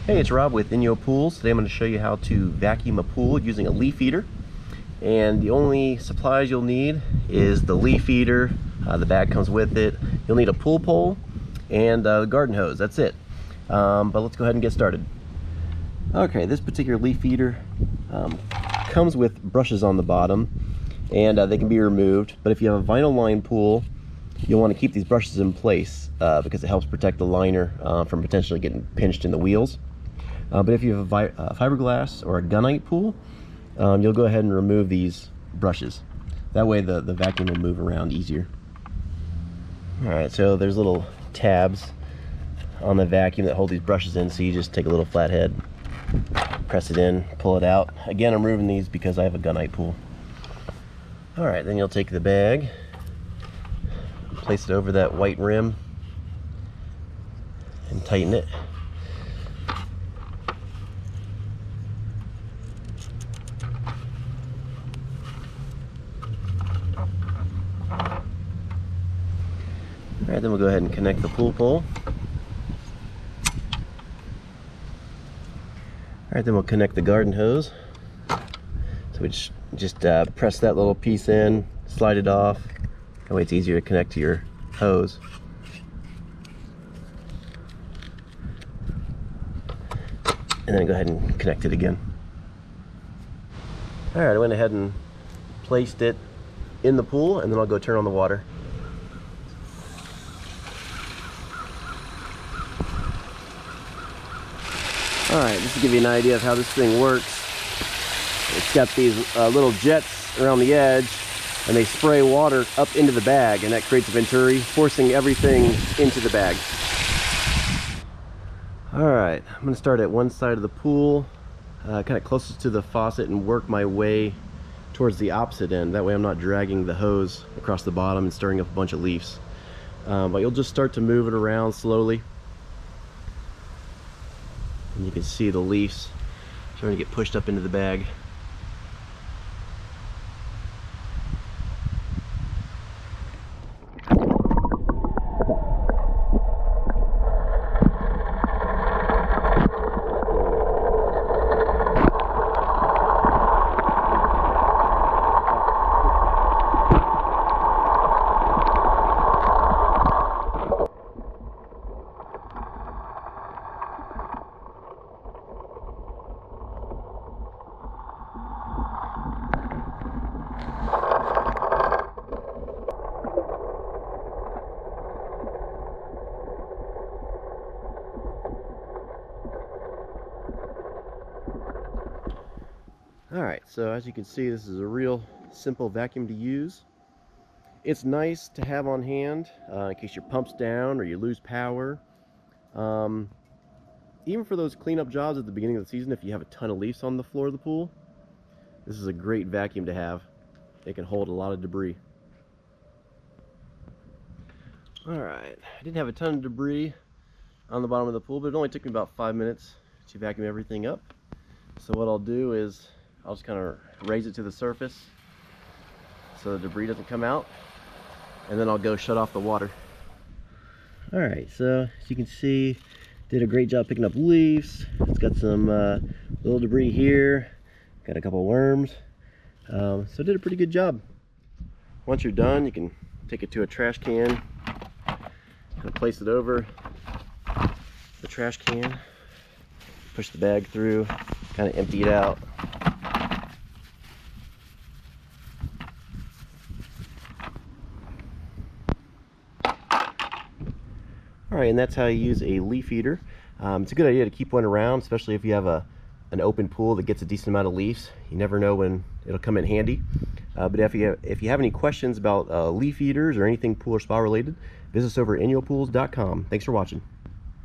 Hey, it's Rob with Inyo Pools. Today I'm going to show you how to vacuum a pool using a leaf feeder. And the only supplies you'll need is the leaf feeder, the bag comes with it. You'll need a pool pole and the garden hose, that's it. But let's go ahead and get started. Okay, this particular leaf feeder comes with brushes on the bottom, and they can be removed. But if you have a vinyl lined pool, you'll want to keep these brushes in place because it helps protect the liner from potentially getting pinched in the wheels. But if you have a fiberglass or a gunite pool, you'll go ahead and remove these brushes. That way the vacuum will move around easier. Alright, so there's little tabs on the vacuum that hold these brushes in, so you just take a little flathead, press it in, pull it out. Again, I'm removing these because I have a gunite pool. Alright, then you'll take the bag, place it over that white rim, and tighten it. Alright, then we'll go ahead and connect the pool pole. Alright, then we'll connect the garden hose. So we just press that little piece in, slide it off. That way it's easier to connect to your hose. And then go ahead and connect it again. Alright, I went ahead and placed it in the pool, and then I'll go turn on the water. Alright, just to give you an idea of how this thing works, it's got these little jets around the edge, and they spray water up into the bag, and that creates a venturi, forcing everything into the bag. Alright, I'm going to start at one side of the pool, kind of closest to the faucet, and work my way towards the opposite end. That way I'm not dragging the hose across the bottom and stirring up a bunch of leaves. But you'll just start to move it around slowly. And you can see the leaves starting to get pushed up into the bag. Alright, so as you can see, this is a real simple vacuum to use. It's nice to have on hand in case your pump's down or you lose power. Even for those cleanup jobs at the beginning of the season, if you have a ton of leaves on the floor of the pool, this is a great vacuum to have. It can hold a lot of debris. Alright, I didn't have a ton of debris on the bottom of the pool, but it only took me about 5 minutes to vacuum everything up. So what I'll do is I'll just kind of raise it to the surface so the debris doesn't come out, and then I'll go shut off the water. Alright, so as you can see, did a great job picking up leaves. It's got some little debris here, got a couple worms, so did a pretty good job. Once you're done, you can take it to a trash can, kind of place it over the trash can, push the bag through, kind of empty it out. Alright, and that's how you use a leaf feeder. It's a good idea to keep one around, especially if you have an open pool that gets a decent amount of leaves. You never know when it'll come in handy. But if you have any questions about leaf feeders or anything pool or spa related, visit us over at inyopools.com. Thanks for watching.